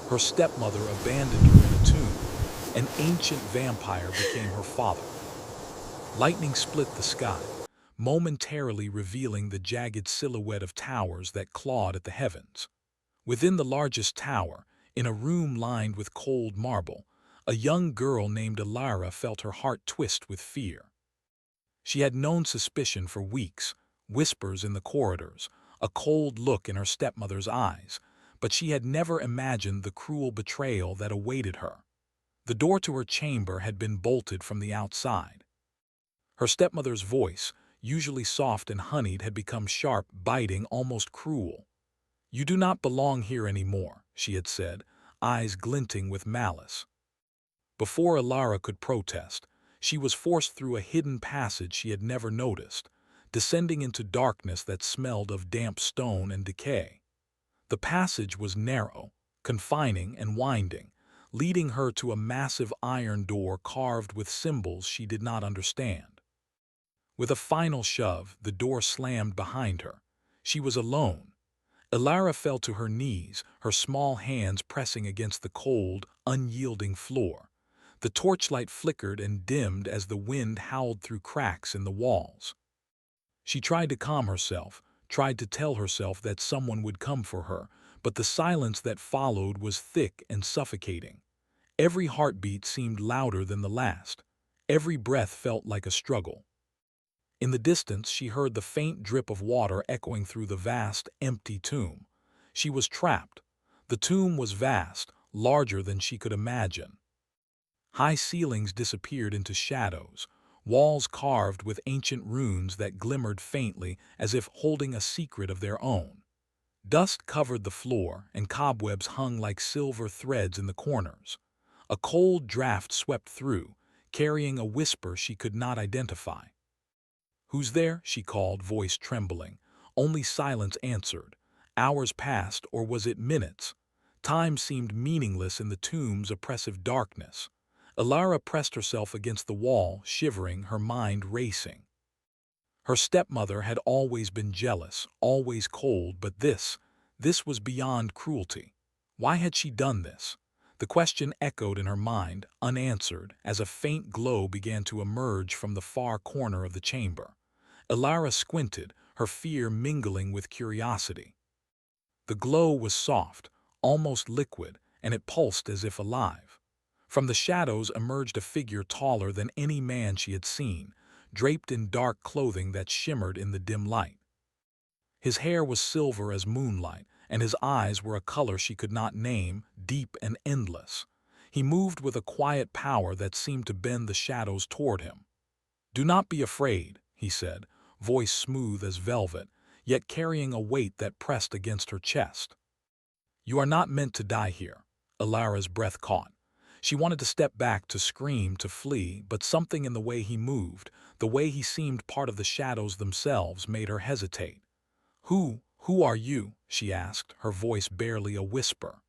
Her stepmother abandoned her in a tomb. An ancient vampire became her father. Lightning split the sky, momentarily revealing the jagged silhouette of towers that clawed at the heavens. Within the largest tower, in a room lined with cold marble, a young girl named Elara felt her heart twist with fear. She had known suspicion for weeks, whispers in the corridors, a cold look in her stepmother's eyes, but she had never imagined the cruel betrayal that awaited her. The door to her chamber had been bolted from the outside. Her stepmother's voice, usually soft and honeyed, had become sharp, biting, almost cruel. "You do not belong here anymore," she had said, eyes glinting with malice. Before Elara could protest, she was forced through a hidden passage she had never noticed, descending into darkness that smelled of damp stone and decay. The passage was narrow, confining, and winding, leading her to a massive iron door carved with symbols she did not understand. With a final shove, the door slammed behind her. She was alone. Elara fell to her knees, her small hands pressing against the cold, unyielding floor. The torchlight flickered and dimmed as the wind howled through cracks in the walls. She tried to calm herself, tried to tell herself that someone would come for her, but the silence that followed was thick and suffocating. Every heartbeat seemed louder than the last. Every breath felt like a struggle. In the distance, she heard the faint drip of water echoing through the vast, empty tomb. She was trapped. The tomb was vast, larger than she could imagine. High ceilings disappeared into shadows, walls carved with ancient runes that glimmered faintly as if holding a secret of their own. Dust covered the floor, and cobwebs hung like silver threads in the corners. A cold draft swept through, carrying a whisper she could not identify. "Who's there?" she called, voice trembling. Only silence answered. Hours passed, or was it minutes? Time seemed meaningless in the tomb's oppressive darkness. Elara pressed herself against the wall, shivering, her mind racing. Her stepmother had always been jealous, always cold, but this was beyond cruelty. Why had she done this? The question echoed in her mind, unanswered, as a faint glow began to emerge from the far corner of the chamber. Elara squinted, her fear mingling with curiosity. The glow was soft, almost liquid, and it pulsed as if alive. From the shadows emerged a figure taller than any man she had seen, draped in dark clothing that shimmered in the dim light. His hair was silver as moonlight, and his eyes were a color she could not name, deep and endless. He moved with a quiet power that seemed to bend the shadows toward him. "Do not be afraid," he said, voice smooth as velvet, yet carrying a weight that pressed against her chest. "You are not meant to die here." Elara's breath caught. She wanted to step back, to scream, to flee, but something in the way he moved, the way he seemed part of the shadows themselves, made her hesitate. Who are you?" she asked, her voice barely a whisper.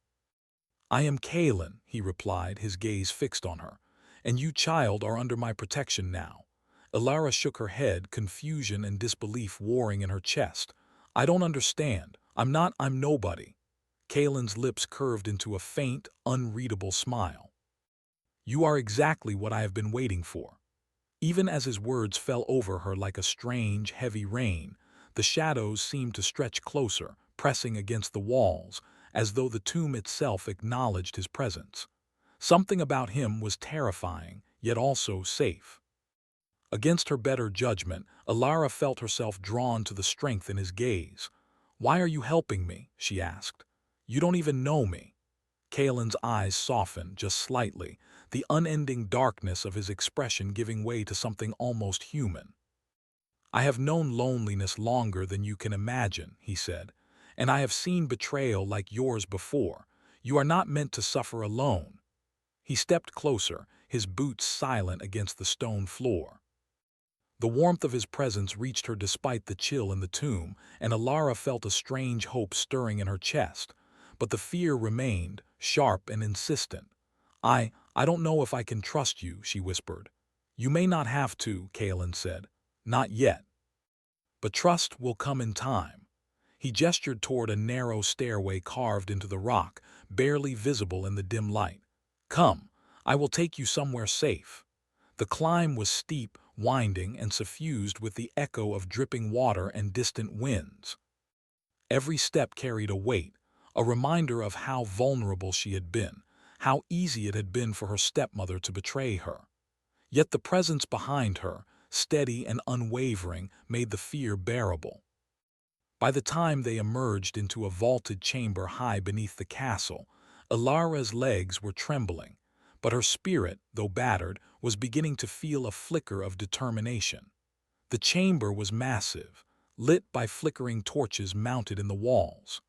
"I am Kalen," he replied, his gaze fixed on her. "And you, child, are under my protection now." Elara shook her head, confusion and disbelief warring in her chest. "I don't understand. I'm nobody." Kalen's lips curved into a faint, unreadable smile. "You are exactly what I have been waiting for." Even as his words fell over her like a strange, heavy rain, the shadows seemed to stretch closer, pressing against the walls, as though the tomb itself acknowledged his presence. Something about him was terrifying, yet also safe. Against her better judgment, Elara felt herself drawn to the strength in his gaze. "Why are you helping me?" she asked. "You don't even know me." Kalen's eyes softened, just slightly, the unending darkness of his expression giving way to something almost human. "I have known loneliness longer than you can imagine," he said, "and I have seen betrayal like yours before. You are not meant to suffer alone." He stepped closer, his boots silent against the stone floor. The warmth of his presence reached her despite the chill in the tomb, and Elara felt a strange hope stirring in her chest. But the fear remained, sharp and insistent. I don't know if I can trust you," she whispered. "You may not have to," Kalen said. "Not yet. But trust will come in time." He gestured toward a narrow stairway carved into the rock, barely visible in the dim light. "Come, I will take you somewhere safe." The climb was steep, winding, and suffused with the echo of dripping water and distant winds. Every step carried a weight, a reminder of how vulnerable she had been, how easy it had been for her stepmother to betray her. Yet the presence behind her, steady and unwavering, made the fear bearable. By the time they emerged into a vaulted chamber high beneath the castle, Ilara's legs were trembling, but her spirit, though battered, was beginning to feel a flicker of determination. The chamber was massive, lit by flickering torches mounted in the walls.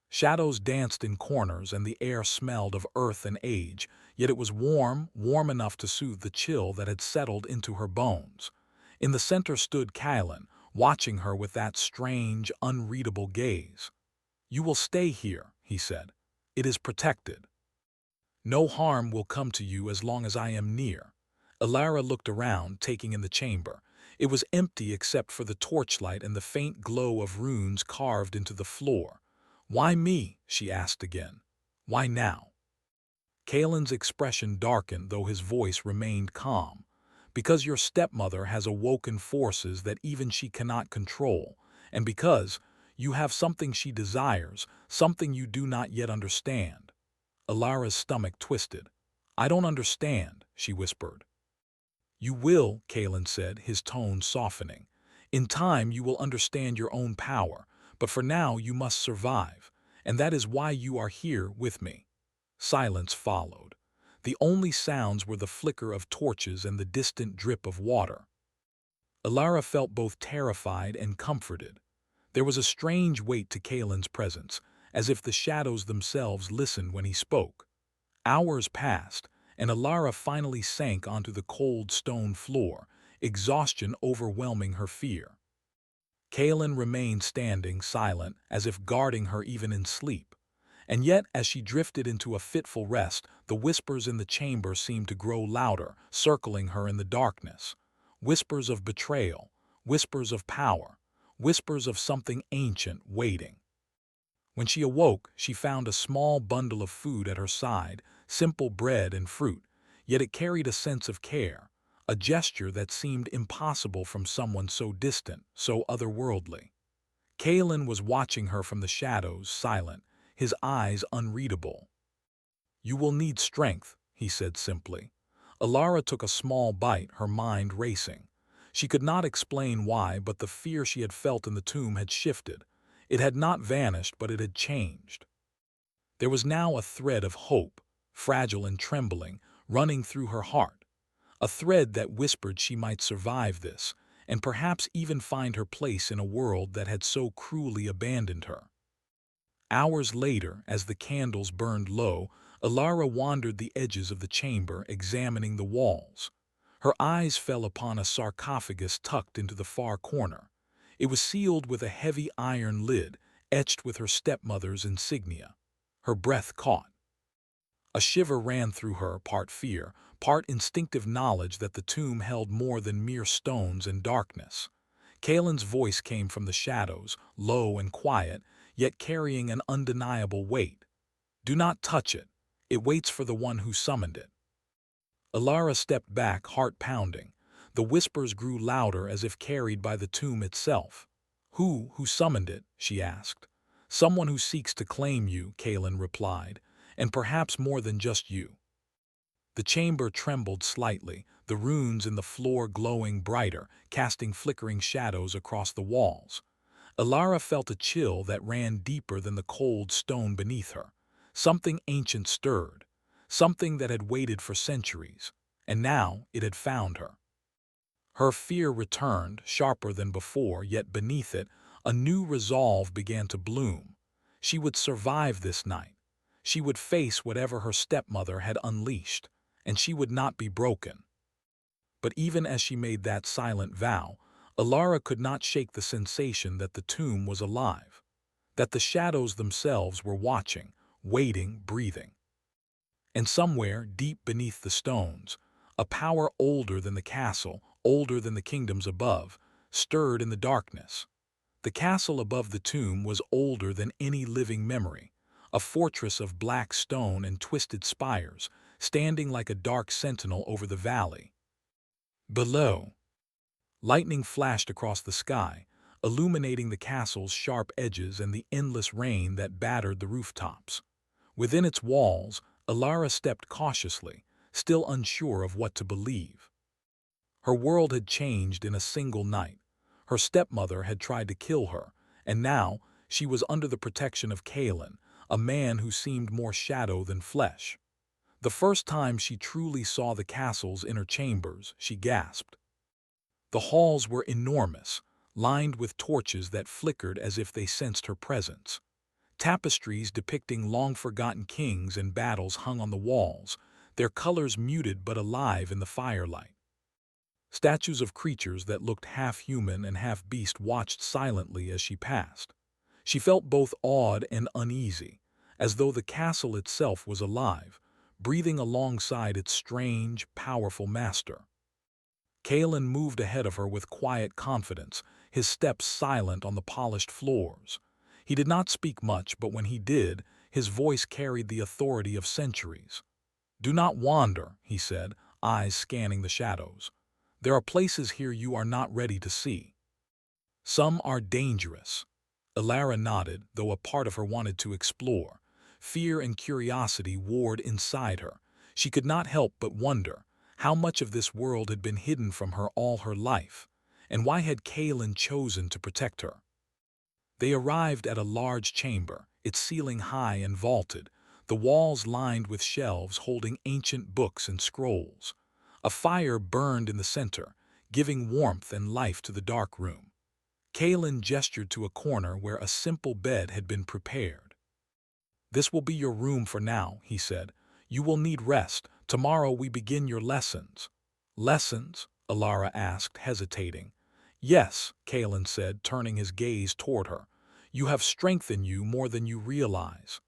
Shadows danced in corners and the air smelled of earth and age, yet it was warm, warm enough to soothe the chill that had settled into her bones. In the center stood Kylan, watching her with that strange, unreadable gaze. "You will stay here," he said. "It is protected. No harm will come to you as long as I am near." Ilara looked around, taking in the chamber. It was empty except for the torchlight and the faint glow of runes carved into the floor. "Why me?" she asked again. "Why now?" Kalen's expression darkened, though his voice remained calm. "Because your stepmother has awoken forces that even she cannot control, and because you have something she desires, something you do not yet understand." Ilara's stomach twisted. "I don't understand," she whispered. "You will," Kalen said, his tone softening. "In time you will understand your own power, but for now you must survive, and that is why you are here with me." Silence followed. The only sounds were the flicker of torches and the distant drip of water. Ilara felt both terrified and comforted. There was a strange weight to Kalen's presence, as if the shadows themselves listened when he spoke. Hours passed, and Ilara finally sank onto the cold stone floor, exhaustion overwhelming her fear. Kalen remained standing, silent, as if guarding her even in sleep. And yet, as she drifted into a fitful rest, the whispers in the chamber seemed to grow louder, circling her in the darkness. Whispers of betrayal, whispers of power, whispers of something ancient waiting. When she awoke, she found a small bundle of food at her side, simple bread and fruit, yet it carried a sense of care, a gesture that seemed impossible from someone so distant, so otherworldly. Kalen was watching her from the shadows, silent, his eyes unreadable. "You will need strength," he said simply. Ilara took a small bite, her mind racing. She could not explain why, but the fear she had felt in the tomb had shifted. It had not vanished, but it had changed. There was now a thread of hope, fragile and trembling, running through her heart. A thread that whispered she might survive this, and perhaps even find her place in a world that had so cruelly abandoned her. Hours later, as the candles burned low, Ilara wandered the edges of the chamber, examining the walls. Her eyes fell upon a sarcophagus tucked into the far corner. It was sealed with a heavy iron lid, etched with her stepmother's insignia. Her breath caught. A shiver ran through her, part fear, part instinctive knowledge that the tomb held more than mere stones and darkness. Kalen's voice came from the shadows, low and quiet, yet carrying an undeniable weight. "Do not touch it. It waits for the one who summoned it." Ilara stepped back, heart pounding. The whispers grew louder as if carried by the tomb itself. Who summoned it?" she asked. "Someone who seeks to claim you," Kalen replied, "and perhaps more than just you." The chamber trembled slightly, the runes in the floor glowing brighter, casting flickering shadows across the walls. Ilara felt a chill that ran deeper than the cold stone beneath her. Something ancient stirred, something that had waited for centuries, and now it had found her. Her fear returned, sharper than before, yet beneath it, a new resolve began to bloom. She would survive this night. She would face whatever her stepmother had unleashed, and she would not be broken. But even as she made that silent vow, Ilara could not shake the sensation that the tomb was alive, that the shadows themselves were watching, waiting, breathing. And somewhere, deep beneath the stones, a power older than the castle, older than the kingdoms above, stirred in the darkness. The castle above the tomb was older than any living memory, a fortress of black stone and twisted spires, standing like a dark sentinel over the valley. Below, lightning flashed across the sky, illuminating the castle's sharp edges and the endless rain that battered the rooftops. Within its walls, Alara stepped cautiously, still unsure of what to believe. Her world had changed in a single night. Her stepmother had tried to kill her, and now she was under the protection of Kalen, a man who seemed more shadow than flesh. The first time she truly saw the castle's inner chambers, she gasped. The halls were enormous, lined with torches that flickered as if they sensed her presence. Tapestries depicting long-forgotten kings and battles hung on the walls, their colors muted but alive in the firelight. Statues of creatures that looked half-human and half-beast watched silently as she passed. She felt both awed and uneasy, as though the castle itself was alive, breathing alongside its strange, powerful master. Kalen moved ahead of her with quiet confidence, his steps silent on the polished floors. He did not speak much, but when he did, his voice carried the authority of centuries. "Do not wander," he said, eyes scanning the shadows. "There are places here you are not ready to see. Some are dangerous." Alara nodded, though a part of her wanted to explore. Fear and curiosity warred inside her. She could not help but wonder how much of this world had been hidden from her all her life, and why had Kalen chosen to protect her. They arrived at a large chamber, its ceiling high and vaulted, the walls lined with shelves holding ancient books and scrolls. A fire burned in the center, giving warmth and life to the dark room. Kalen gestured to a corner where a simple bed had been prepared. "This will be your room for now," he said. "You will need rest. Tomorrow we begin your lessons." "Lessons?" Alara asked, hesitating. "Yes," Kalen said, turning his gaze toward her. "You have strength in you more than you realize.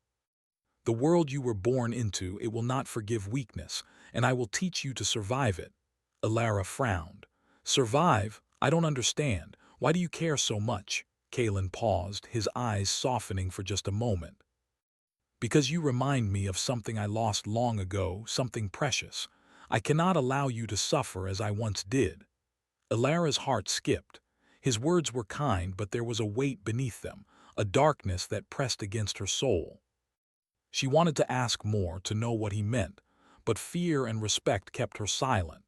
The world you were born into, it will not forgive weakness, and I will teach you to survive it." Alara frowned. "Survive? I don't understand. Why do you care so much?" Kalen paused, his eyes softening for just a moment. "Because you remind me of something I lost long ago, something precious. I cannot allow you to suffer as I once did." Alara's heart skipped. His words were kind, but there was a weight beneath them, a darkness that pressed against her soul. She wanted to ask more, to know what he meant, but fear and respect kept her silent.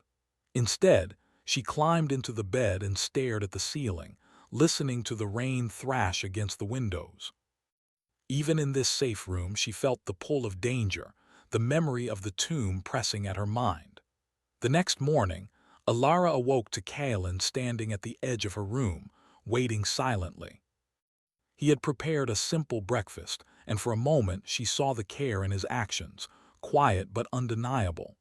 Instead, she climbed into the bed and stared at the ceiling, listening to the rain thrash against the windows. Even in this safe room, she felt the pull of danger, the memory of the tomb pressing at her mind. The next morning, Alara awoke to Kalen standing at the edge of her room, waiting silently. He had prepared a simple breakfast, and for a moment she saw the care in his actions, quiet but undeniable.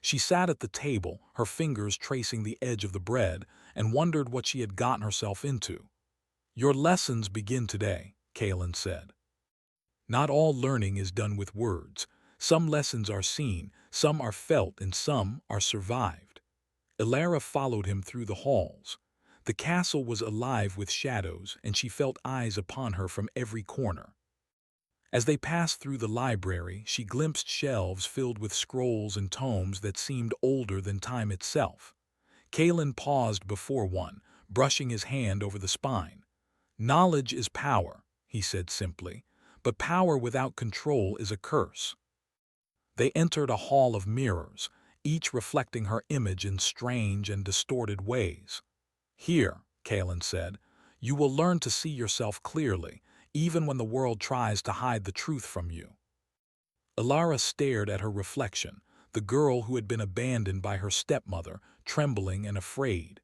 She sat at the table, her fingers tracing the edge of the bread, and wondered what she had gotten herself into. "Your lessons begin today," Kalen said. "Not all learning is done with words. Some lessons are seen, some are felt, and some are survived." Alara followed him through the halls. The castle was alive with shadows, and she felt eyes upon her from every corner. As they passed through the library, she glimpsed shelves filled with scrolls and tomes that seemed older than time itself. Kalen paused before one, brushing his hand over the spine. "Knowledge is power," he said simply, "but power without control is a curse." They entered a hall of mirrors, each reflecting her image in strange and distorted ways. "Here," Kalen said, "you will learn to see yourself clearly, even when the world tries to hide the truth from you." Alara stared at her reflection, the girl who had been abandoned by her stepmother, trembling and afraid.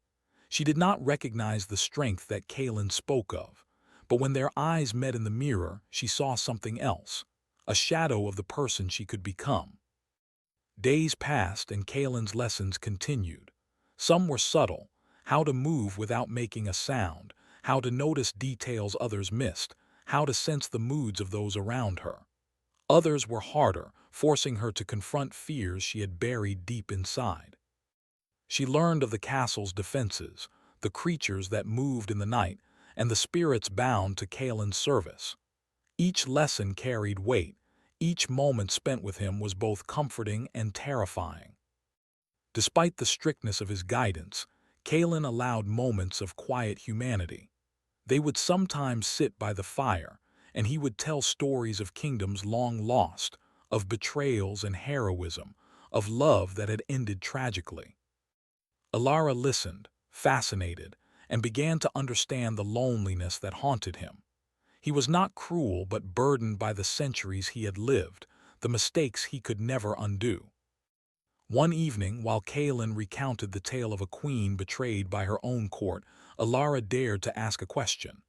She did not recognize the strength that Kalen spoke of, but when their eyes met in the mirror, she saw something else, a shadow of the person she could become. Days passed and Kalen's lessons continued. Some were subtle: how to move without making a sound, how to notice details others missed, how to sense the moods of those around her. Others were harder, forcing her to confront fears she had buried deep inside. She learned of the castle's defenses, the creatures that moved in the night, and the spirits bound to Kalen's service. Each lesson carried weight. Each moment spent with him was both comforting and terrifying. Despite the strictness of his guidance, Kalen allowed moments of quiet humanity. They would sometimes sit by the fire, and he would tell stories of kingdoms long lost, of betrayals and heroism, of love that had ended tragically. Alara listened, fascinated, and began to understand the loneliness that haunted him. He was not cruel but burdened by the centuries he had lived, the mistakes he could never undo. One evening, while Kalen recounted the tale of a queen betrayed by her own court, Alara dared to ask a question.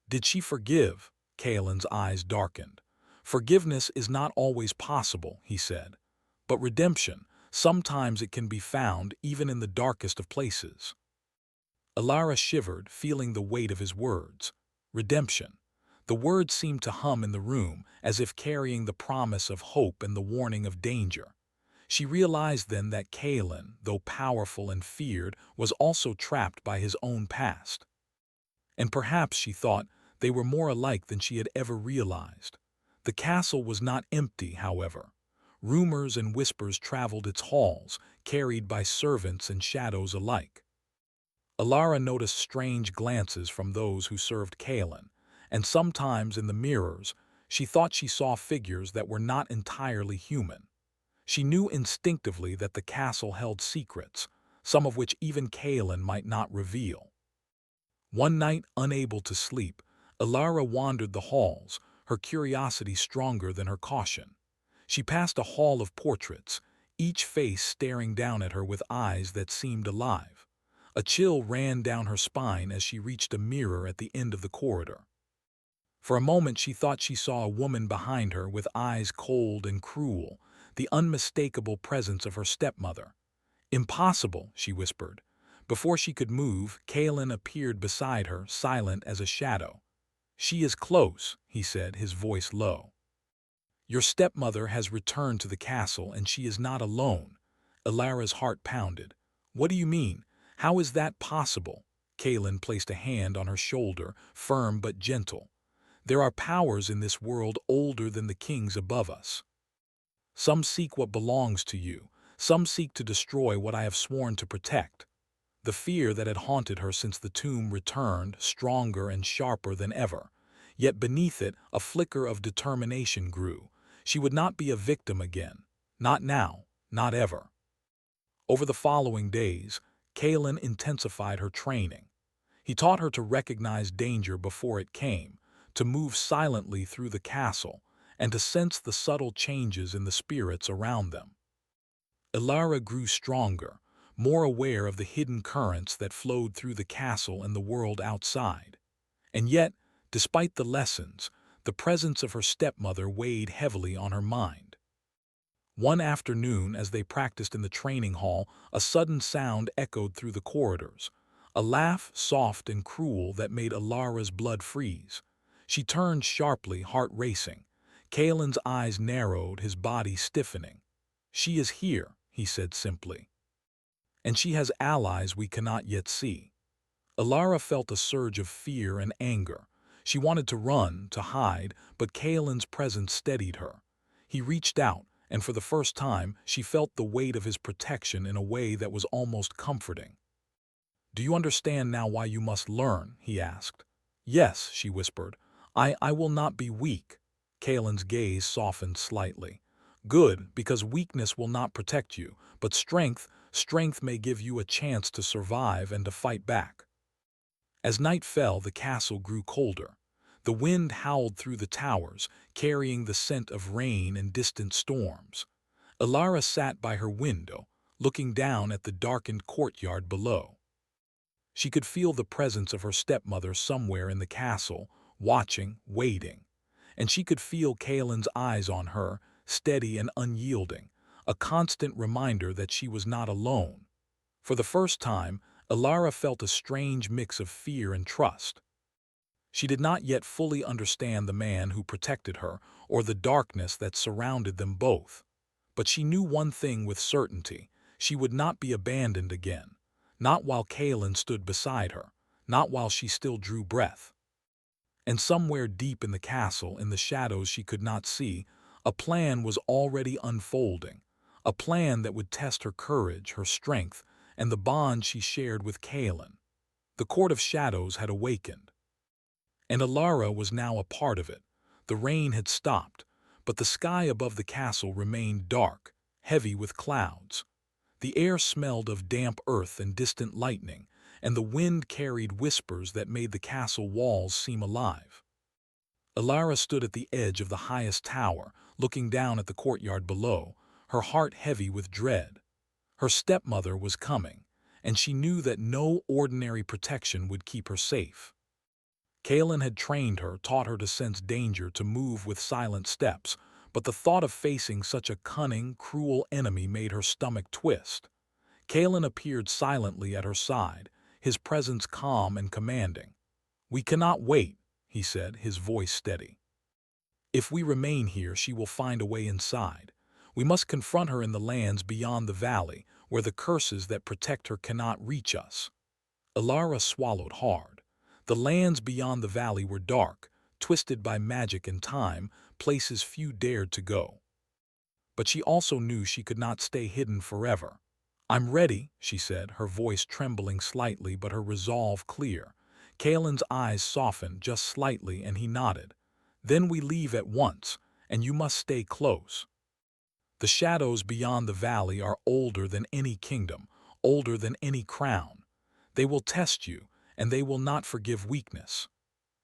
Did she forgive? Kalen's eyes darkened. Forgiveness is not always possible, he said. But redemption, sometimes it can be found even in the darkest of places. Alara shivered, feeling the weight of his words. Redemption. The words seemed to hum in the room, as if carrying the promise of hope and the warning of danger. She realized then that Kalen, though powerful and feared, was also trapped by his own past. And perhaps, she thought, they were more alike than she had ever realized. The castle was not empty, however. Rumors and whispers traveled its halls, carried by servants and shadows alike. Alara noticed strange glances from those who served Kalen, and sometimes in the mirrors, she thought she saw figures that were not entirely human. She knew instinctively that the castle held secrets, some of which even Kalen might not reveal. One night, unable to sleep, Alara wandered the halls, her curiosity stronger than her caution. She passed a hall of portraits, each face staring down at her with eyes that seemed alive. A chill ran down her spine as she reached a mirror at the end of the corridor. For a moment she thought she saw a woman behind her with eyes cold and cruel, the unmistakable presence of her stepmother. Impossible, she whispered. Before she could move, Kalen appeared beside her, silent as a shadow. She is close, he said, his voice low. Your stepmother has returned to the castle and she is not alone. Alara's heart pounded. What do you mean? How is that possible? Kalen placed a hand on her shoulder, firm but gentle. There are powers in this world older than the kings above us. Some seek what belongs to you. Some seek to destroy what I have sworn to protect. The fear that had haunted her since the tomb returned, stronger and sharper than ever. Yet beneath it, a flicker of determination grew. She would not be a victim again. Not now, not ever. Over the following days, Kalen intensified her training. He taught her to recognize danger before it came, to move silently through the castle, and to sense the subtle changes in the spirits around them. Alara grew stronger, more aware of the hidden currents that flowed through the castle and the world outside. And yet, despite the lessons, the presence of her stepmother weighed heavily on her mind. One afternoon, as they practiced in the training hall, a sudden sound echoed through the corridors, a laugh soft and cruel that made Alara's blood freeze. She turned sharply, heart racing. Kalen's eyes narrowed, his body stiffening. She is here, he said simply. And she has allies we cannot yet see. Alara felt a surge of fear and anger. She wanted to run, to hide, but Kalen's presence steadied her. He reached out, and for the first time, she felt the weight of his protection in a way that was almost comforting. Do you understand now why you must learn? He asked. Yes, she whispered. I will not be weak. Kalen's gaze softened slightly. Good, because weakness will not protect you, but strength may give you a chance to survive and to fight back. As night fell, the castle grew colder. The wind howled through the towers, carrying the scent of rain and distant storms. Alara sat by her window, looking down at the darkened courtyard below. She could feel the presence of her stepmother somewhere in the castle, watching, waiting. And she could feel Kalen's eyes on her, steady and unyielding, a constant reminder that she was not alone. For the first time, Alara felt a strange mix of fear and trust. She did not yet fully understand the man who protected her or the darkness that surrounded them both. But she knew one thing with certainty: she would not be abandoned again. Not while Kalen stood beside her, not while she still drew breath. And somewhere deep in the castle, in the shadows she could not see, a plan was already unfolding, a plan that would test her courage, her strength, and the bond she shared with Kaelin. The Court of Shadows had awakened, and Alara was now a part of it. The rain had stopped, but the sky above the castle remained dark, heavy with clouds. The air smelled of damp earth and distant lightning, and the wind carried whispers that made the castle walls seem alive. Alara stood at the edge of the highest tower, looking down at the courtyard below, her heart heavy with dread. Her stepmother was coming, and she knew that no ordinary protection would keep her safe. Kaelin had trained her, taught her to sense danger, to move with silent steps, but the thought of facing such a cunning, cruel enemy made her stomach twist. Kaelin appeared silently at her side, his presence calm and commanding. "We cannot wait," he said, his voice steady. "If we remain here, she will find a way inside. We must confront her in the lands beyond the valley, where the curses that protect her cannot reach us." Alara swallowed hard. The lands beyond the valley were dark, twisted by magic and time, places few dared to go. But she also knew she could not stay hidden forever. "I'm ready," she said, her voice trembling slightly but her resolve clear. Kaelin's eyes softened just slightly and he nodded. "Then we leave at once, and you must stay close. The shadows beyond the valley are older than any kingdom, older than any crown. They will test you, and they will not forgive weakness."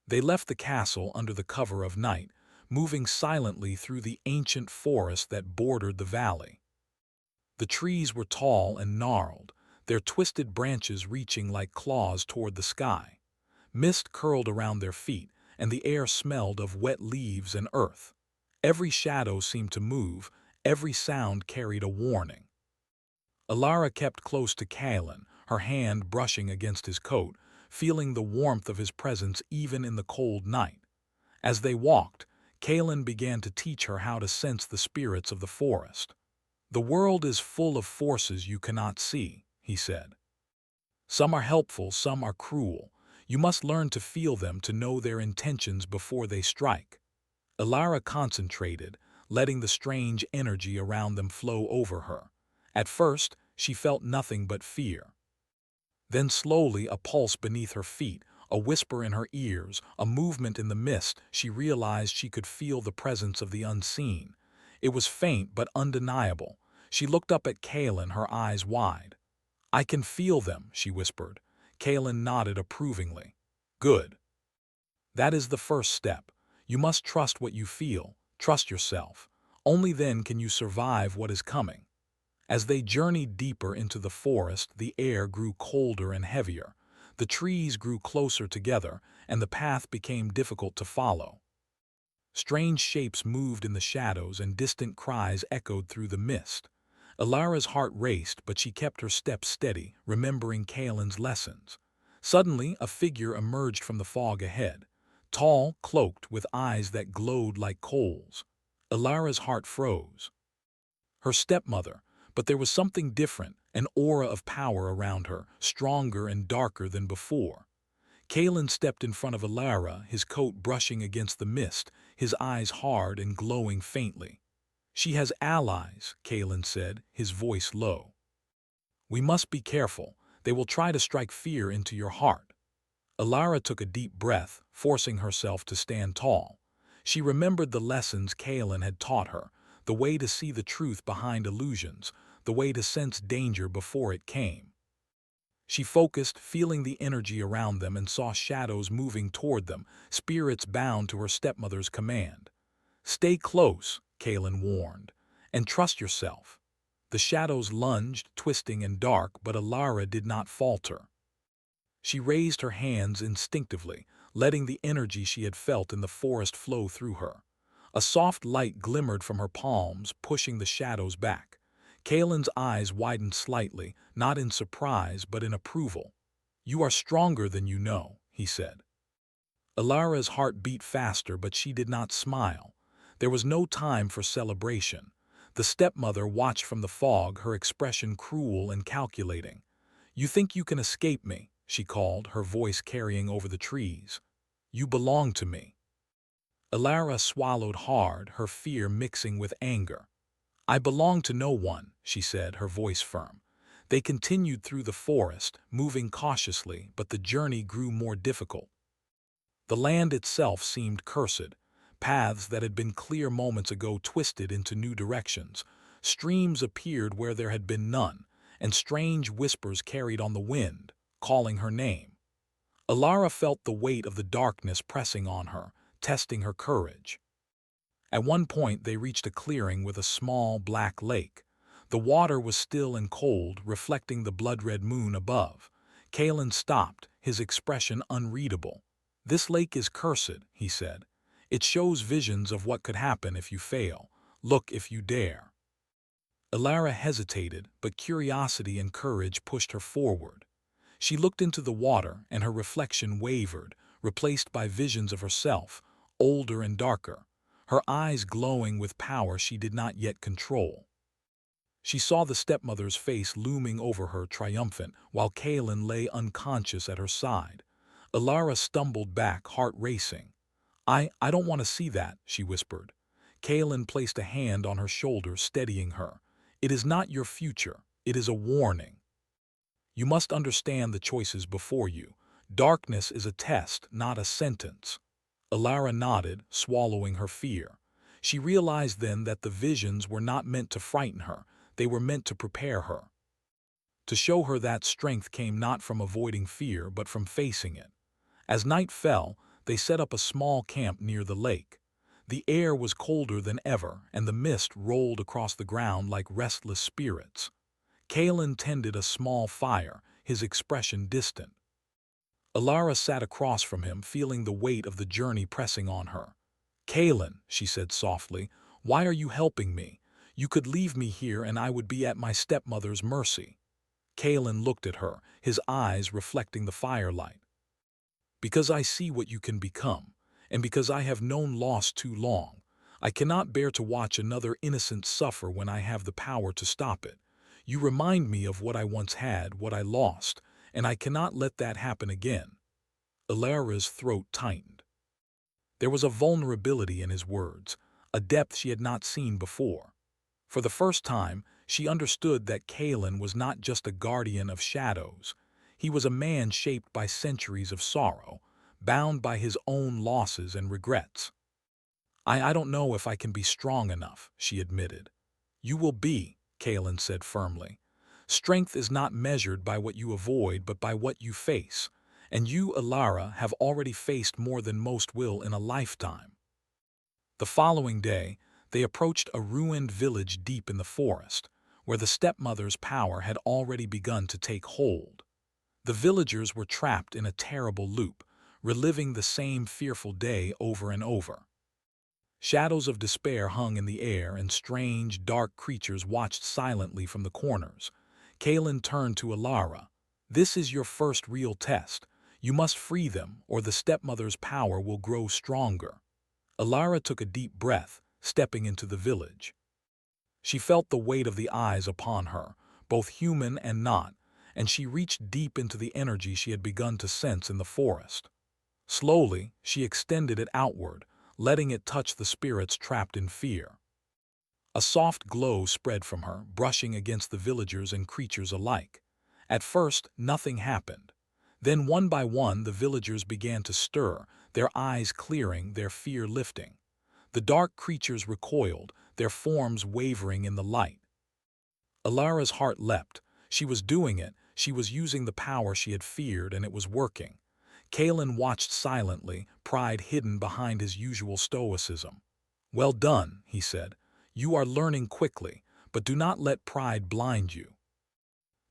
They left the castle under the cover of night, moving silently through the ancient forest that bordered the valley. The trees were tall and gnarled, their twisted branches reaching like claws toward the sky. Mist curled around their feet, and the air smelled of wet leaves and earth. Every shadow seemed to move, every sound carried a warning. Alara kept close to Kaelin, her hand brushing against his coat, feeling the warmth of his presence even in the cold night. As they walked, Kaelin began to teach her how to sense the spirits of the forest. "The world is full of forces you cannot see," he said. "Some are helpful, some are cruel. You must learn to feel them, to know their intentions before they strike." Alara concentrated, letting the strange energy around them flow over her. At first, she felt nothing but fear. Then slowly, a pulse beneath her feet, a whisper in her ears, a movement in the mist, she realized she could feel the presence of the unseen. It was faint but undeniable. She looked up at Kaelin, her eyes wide. "I can feel them," she whispered. Kaelin nodded approvingly. "Good. That is the first step. You must trust what you feel, trust yourself. Only then can you survive what is coming." As they journeyed deeper into the forest, the air grew colder and heavier. The trees grew closer together, and the path became difficult to follow. Strange shapes moved in the shadows, and distant cries echoed through the mist. Alara's heart raced, but she kept her steps steady, remembering Kaelin's lessons. Suddenly, a figure emerged from the fog ahead, tall, cloaked, with eyes that glowed like coals. Alara's heart froze. Her stepmother, but there was something different, an aura of power around her, stronger and darker than before. Kaelin stepped in front of Alara, his coat brushing against the mist, his eyes hard and glowing faintly. "She has allies," Kaelin said, his voice low. "We must be careful. They will try to strike fear into your heart." Alara took a deep breath, forcing herself to stand tall. She remembered the lessons Kaelin had taught her, the way to see the truth behind illusions, the way to sense danger before it came. She focused, feeling the energy around them, and saw shadows moving toward them, spirits bound to her stepmother's command. "Stay close," Kaelin warned, "and trust yourself." The shadows lunged, twisting and dark, but Alara did not falter. She raised her hands instinctively, letting the energy she had felt in the forest flow through her. A soft light glimmered from her palms, pushing the shadows back. Kaelin's eyes widened slightly, not in surprise but in approval. "You are stronger than you know," he said. Alara's heart beat faster, but she did not smile. There was no time for celebration. The stepmother watched from the fog, her expression cruel and calculating. "You think you can escape me?" she called, her voice carrying over the trees. You belong to me. Alara swallowed hard, her fear mixing with anger. I belong to no one, she said, her voice firm. They continued through the forest, moving cautiously, but the journey grew more difficult. The land itself seemed cursed. Paths that had been clear moments ago twisted into new directions. Streams appeared where there had been none, and strange whispers carried on the wind, calling her name. Alara felt the weight of the darkness pressing on her, testing her courage. At one point they reached a clearing with a small black lake. The water was still and cold, reflecting the blood-red moon above. Kalen stopped, his expression unreadable. This lake is cursed, he said. It shows visions of what could happen if you fail. Look if you dare. Alara hesitated, but curiosity and courage pushed her forward. She looked into the water, and her reflection wavered, replaced by visions of herself, older and darker, her eyes glowing with power she did not yet control. She saw the stepmother's face looming over her, triumphant, while Kalen lay unconscious at her side. Alara stumbled back, heart racing. I don't want to see that, she whispered. Kalen placed a hand on her shoulder, steadying her. It is not your future. It is a warning. You must understand the choices before you. Darkness is a test, not a sentence. Alara nodded, swallowing her fear. She realized then that the visions were not meant to frighten her, they were meant to prepare her. To show her that strength came not from avoiding fear, but from facing it. As night fell, they set up a small camp near the lake. The air was colder than ever, and the mist rolled across the ground like restless spirits. Kalen tended a small fire, his expression distant. Alara sat across from him, feeling the weight of the journey pressing on her. Kalen, she said softly, why are you helping me? You could leave me here and I would be at my stepmother's mercy. Kalen looked at her, his eyes reflecting the firelight. Because I see what you can become, and because I have known loss too long. I cannot bear to watch another innocent suffer when I have the power to stop it. You remind me of what I once had, what I lost, and I cannot let that happen again. Alara's throat tightened. There was a vulnerability in his words, a depth she had not seen before. For the first time, she understood that Kalen was not just a guardian of shadows. He was a man shaped by centuries of sorrow, bound by his own losses and regrets. I don't know if I can be strong enough, she admitted. You will be, Kalen said firmly. Strength is not measured by what you avoid, but by what you face. And you, Alara, have already faced more than most will in a lifetime. The following day, they approached a ruined village deep in the forest, where the stepmother's power had already begun to take hold. The villagers were trapped in a terrible loop, reliving the same fearful day over and over. Shadows of despair hung in the air, and strange, dark creatures watched silently from the corners. Kalen turned to Alara. This is your first real test. You must free them, or the stepmother's power will grow stronger. Alara took a deep breath, stepping into the village. She felt the weight of the eyes upon her, both human and not, and she reached deep into the energy she had begun to sense in the forest. Slowly, she extended it outward, letting it touch the spirits trapped in fear. A soft glow spread from her, brushing against the villagers and creatures alike. At first, nothing happened. Then one by one the villagers began to stir, their eyes clearing, their fear lifting. The dark creatures recoiled, their forms wavering in the light. Alara's heart leapt. She was doing it, she was using the power she had feared, and it was working. Kalen watched silently, pride hidden behind his usual stoicism. Well done, he said. You are learning quickly, but do not let pride blind you.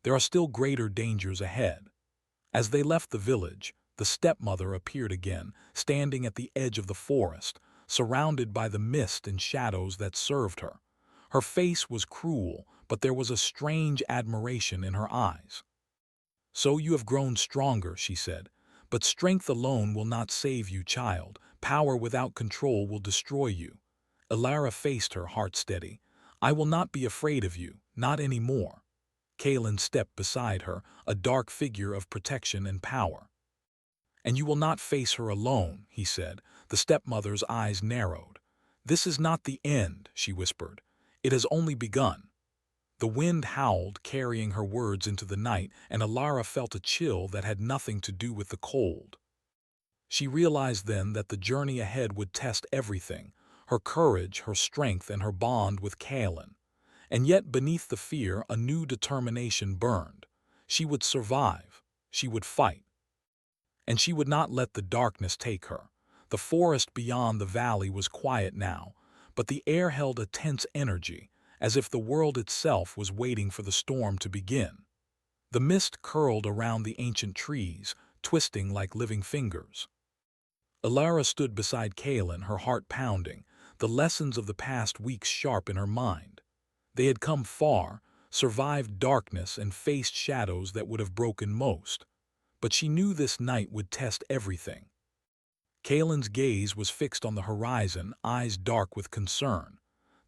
There are still greater dangers ahead. As they left the village, the stepmother appeared again, standing at the edge of the forest, surrounded by the mist and shadows that served her. Her face was cruel, but there was a strange admiration in her eyes. So you have grown stronger, she said. But strength alone will not save you, child. Power without control will destroy you. Alara faced her, heart steady. I will not be afraid of you, not anymore. Kalen stepped beside her, a dark figure of protection and power. "And you will not face her alone," he said. The stepmother's eyes narrowed. "This is not the end," she whispered. "It has only begun." The wind howled, carrying her words into the night, and Alara felt a chill that had nothing to do with the cold. She realized then that the journey ahead would test everything, her courage, her strength, and her bond with Kaelin. And yet beneath the fear, a new determination burned. She would survive. She would fight. And she would not let the darkness take her. The forest beyond the valley was quiet now, but the air held a tense energy, as if the world itself was waiting for the storm to begin. The mist curled around the ancient trees, twisting like living fingers. Alara stood beside Kaelin, her heart pounding, the lessons of the past weeks sharp in her mind. They had come far, survived darkness, and faced shadows that would have broken most. But she knew this night would test everything. Kaelin's gaze was fixed on the horizon, eyes dark with concern.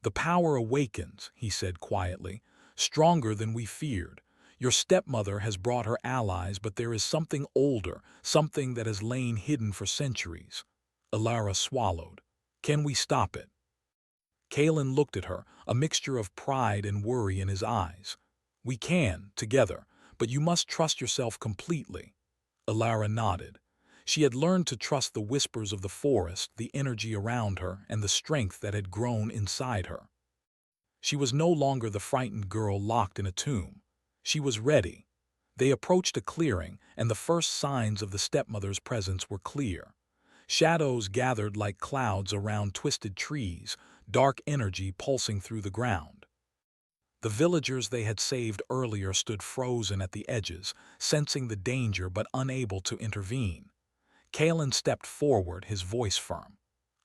"The power awakens," he said quietly, "stronger than we feared. Your stepmother has brought her allies, but there is something older, something that has lain hidden for centuries." Alara swallowed. "Can we stop it?" Kaelin looked at her, a mixture of pride and worry in his eyes. "We can, together, but you must trust yourself completely." Alara nodded. She had learned to trust the whispers of the forest, the energy around her, and the strength that had grown inside her. She was no longer the frightened girl locked in a tomb. She was ready. They approached a clearing, and the first signs of the stepmother's presence were clear. Shadows gathered like clouds around twisted trees, dark energy pulsing through the ground. The villagers they had saved earlier stood frozen at the edges, sensing the danger but unable to intervene. Kaelin stepped forward, his voice firm.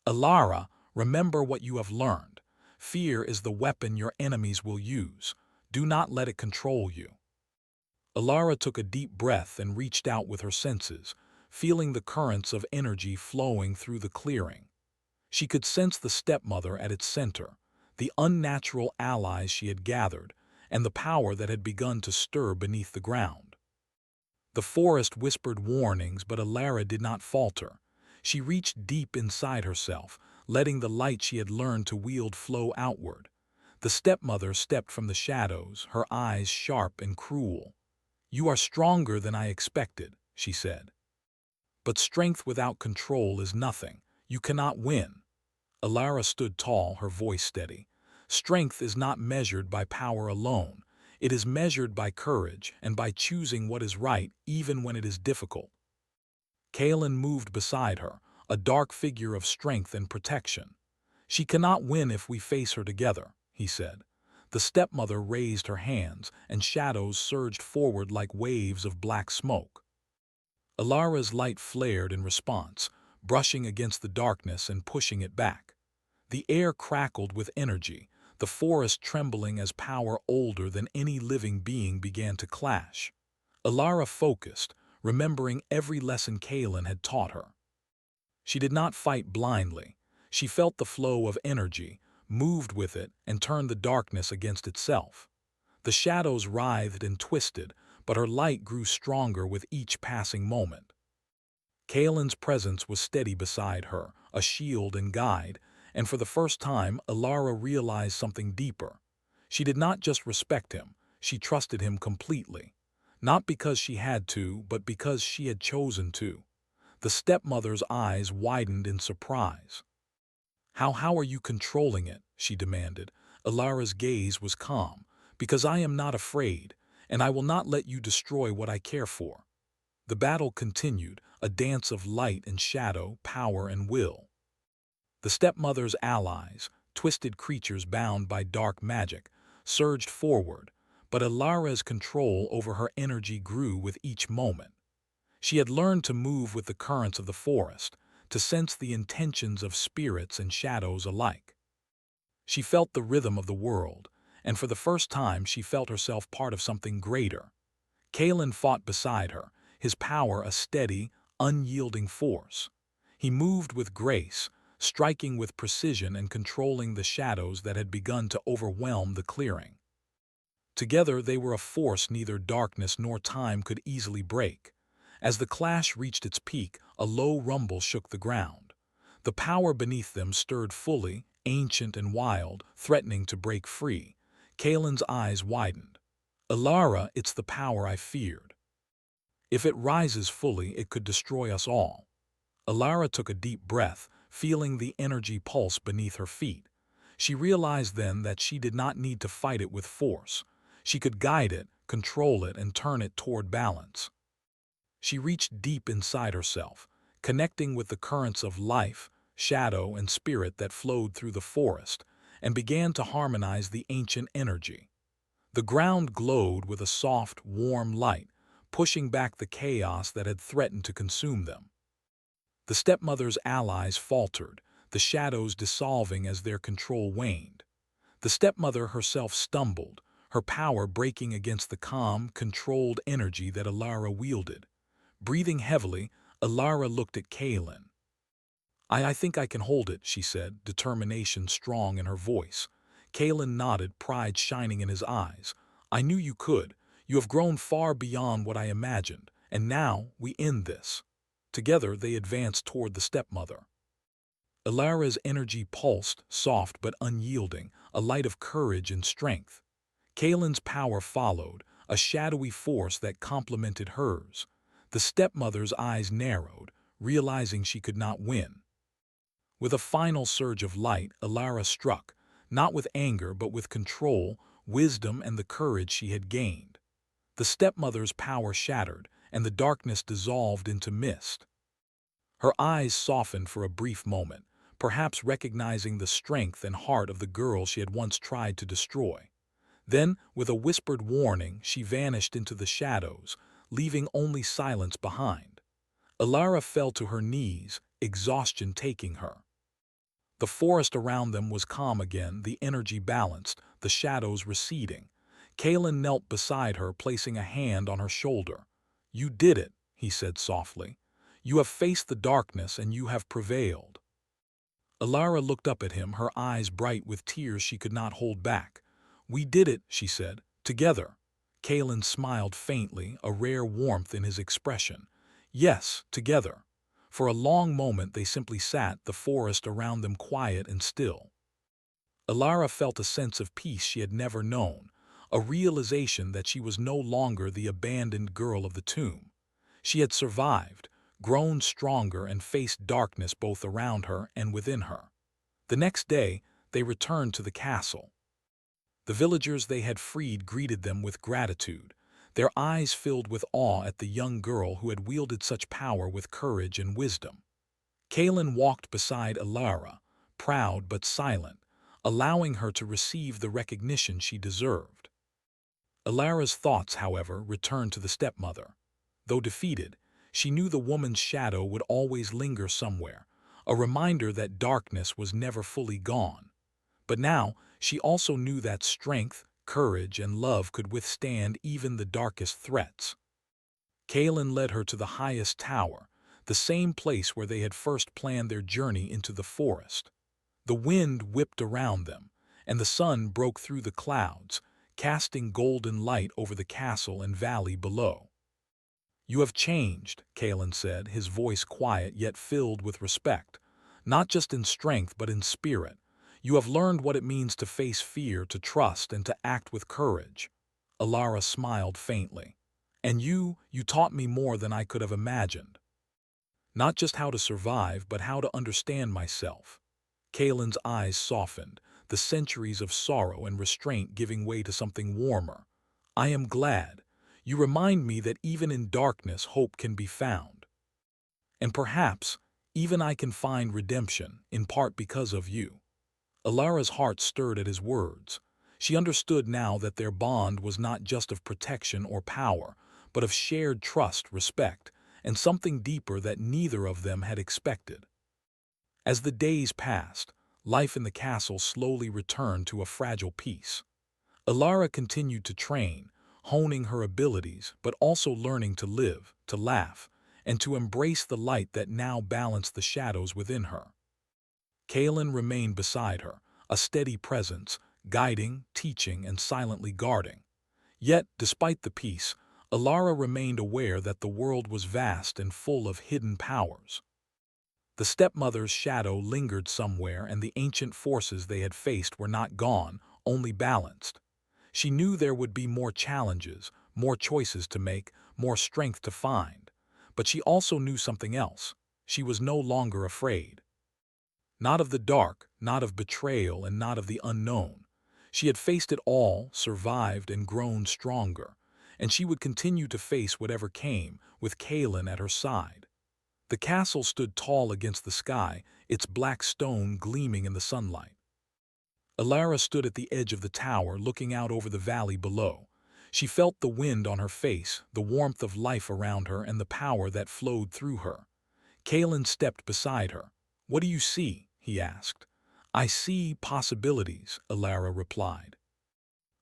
"Alara, remember what you have learned. Fear is the weapon your enemies will use. Do not let it control you." Alara took a deep breath and reached out with her senses, feeling the currents of energy flowing through the clearing. She could sense the stepmother at its center, the unnatural allies she had gathered, and the power that had begun to stir beneath the ground. The forest whispered warnings, but Alara did not falter. She reached deep inside herself, letting the light she had learned to wield flow outward. The stepmother stepped from the shadows, her eyes sharp and cruel. "You are stronger than I expected," she said. "But strength without control is nothing. You cannot win." Alara stood tall, her voice steady. "Strength is not measured by power alone. It is measured by courage and by choosing what is right even when it is difficult." Kaelin moved beside her, a dark figure of strength and protection. "She cannot win if we face her together," he said. The stepmother raised her hands, and shadows surged forward like waves of black smoke. Alara's light flared in response, brushing against the darkness and pushing it back. The air crackled with energy, the forest trembling as power older than any living being began to clash. Alara focused, remembering every lesson Kaelin had taught her. She did not fight blindly. She felt the flow of energy, moved with it, and turned the darkness against itself. The shadows writhed and twisted, but her light grew stronger with each passing moment. Kaelin's presence was steady beside her, a shield and guide, and for the first time Alara realized something deeper. She did not just respect him, she trusted him completely. Not because she had to, but because she had chosen to. The stepmother's eyes widened in surprise. How are you controlling it?" she demanded. Alara's gaze was calm. "Because I am not afraid, and I will not let you destroy what I care for." The battle continued, a dance of light and shadow, power and will. The stepmother's allies, twisted creatures bound by dark magic, surged forward, but Alara's control over her energy grew with each moment. She had learned to move with the currents of the forest, to sense the intentions of spirits and shadows alike. She felt the rhythm of the world, and for the first time she felt herself part of something greater. Kaelin fought beside her, his power a steady, unyielding force. He moved with grace, striking with precision and controlling the shadows that had begun to overwhelm the clearing. Together they were a force neither darkness nor time could easily break. As the clash reached its peak, a low rumble shook the ground. The power beneath them stirred fully, ancient and wild, threatening to break free. Kalen's eyes widened. Alara, it's the power I feared. If it rises fully, it could destroy us all. Alara took a deep breath, feeling the energy pulse beneath her feet. She realized then that she did not need to fight it with force. She could guide it, control it, and turn it toward balance. She reached deep inside herself, connecting with the currents of life, shadow, and spirit that flowed through the forest, and began to harmonize the ancient energy. The ground glowed with a soft, warm light, pushing back the chaos that had threatened to consume them. The stepmother's allies faltered, the shadows dissolving as their control waned. The stepmother herself stumbled, her power breaking against the calm, controlled energy that Alara wielded. Breathing heavily, Alara looked at Kalen. I think I can hold it, she said, determination strong in her voice. Kalen nodded, pride shining in his eyes. I knew you could. You have grown far beyond what I imagined, and now we end this. Together they advanced toward the stepmother. Alara's energy pulsed, soft but unyielding, a light of courage and strength. Kalen's power followed, a shadowy force that complemented hers. The stepmother's eyes narrowed, realizing she could not win. With a final surge of light, Alara struck, not with anger but with control, wisdom, and the courage she had gained. The stepmother's power shattered, and the darkness dissolved into mist. Her eyes softened for a brief moment, perhaps recognizing the strength and heart of the girl she had once tried to destroy. Then, with a whispered warning, she vanished into the shadows, leaving only silence behind. Alara fell to her knees, exhaustion taking her. The forest around them was calm again, the energy balanced, the shadows receding. Kalen knelt beside her, placing a hand on her shoulder. You did it, he said softly. You have faced the darkness and you have prevailed. Alara looked up at him, her eyes bright with tears she could not hold back. We did it, she said, together. Kalen smiled faintly, a rare warmth in his expression. Yes, together. For a long moment they simply sat, the forest around them quiet and still. Alara felt a sense of peace she had never known, a realization that she was no longer the abandoned girl of the tomb. She had survived, grown stronger, and faced darkness both around her and within her. The next day, they returned to the castle. The villagers they had freed greeted them with gratitude, their eyes filled with awe at the young girl who had wielded such power with courage and wisdom. Kalen walked beside Alara, proud but silent, allowing her to receive the recognition she deserved. Alara's thoughts, however, returned to the stepmother. Though defeated, she knew the woman's shadow would always linger somewhere, a reminder that darkness was never fully gone. But now, she also knew that strength, courage, and love could withstand even the darkest threats. Kalen led her to the highest tower, the same place where they had first planned their journey into the forest. The wind whipped around them, and the sun broke through the clouds, casting golden light over the castle and valley below. You have changed, Kalen said, his voice quiet yet filled with respect, not just in strength but in spirit. You have learned what it means to face fear, to trust, and to act with courage. Alara smiled faintly. And you taught me more than I could have imagined. Not just how to survive, but how to understand myself. Kalen's eyes softened, the centuries of sorrow and restraint giving way to something warmer. I am glad. You remind me that even in darkness hope can be found. And perhaps, even I can find redemption, in part because of you. Alara's heart stirred at his words. She understood now that their bond was not just of protection or power, but of shared trust, respect, and something deeper that neither of them had expected. As the days passed, life in the castle slowly returned to a fragile peace. Alara continued to train, honing her abilities, but also learning to live, to laugh, and to embrace the light that now balanced the shadows within her. Kalen remained beside her, a steady presence, guiding, teaching, and silently guarding. Yet, despite the peace, Alara remained aware that the world was vast and full of hidden powers. The stepmother's shadow lingered somewhere, and the ancient forces they had faced were not gone, only balanced. She knew there would be more challenges, more choices to make, more strength to find. But she also knew something else. She was no longer afraid. Not of the dark, not of betrayal, and not of the unknown. She had faced it all, survived, and grown stronger. And she would continue to face whatever came, with Kaelin at her side. The castle stood tall against the sky, its black stone gleaming in the sunlight. Alara stood at the edge of the tower, looking out over the valley below. She felt the wind on her face, the warmth of life around her, and the power that flowed through her. Kaelin stepped beside her. "What do you see?" he asked. "I see possibilities," Alara replied.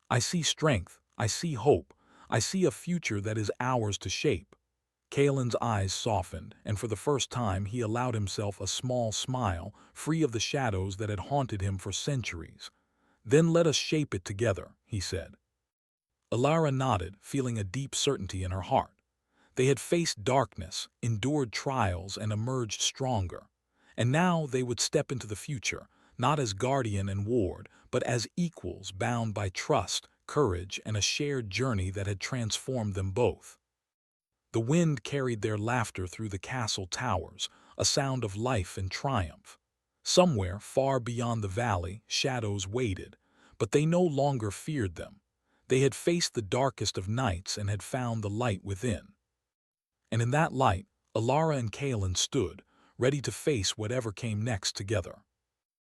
"I see strength, I see hope, I see a future that is ours to shape." Kaelin's eyes softened, and for the first time he allowed himself a small smile, free of the shadows that had haunted him for centuries. "Then let us shape it together," he said. Alara nodded, feeling a deep certainty in her heart. They had faced darkness, endured trials, and emerged stronger. And now they would step into the future, not as guardian and ward, but as equals bound by trust, courage, and a shared journey that had transformed them both. The wind carried their laughter through the castle towers, a sound of life and triumph. Somewhere, far beyond the valley, shadows waited, but they no longer feared them. They had faced the darkest of nights and had found the light within. And in that light, Alara and Kaelin stood, ready to face whatever came next together.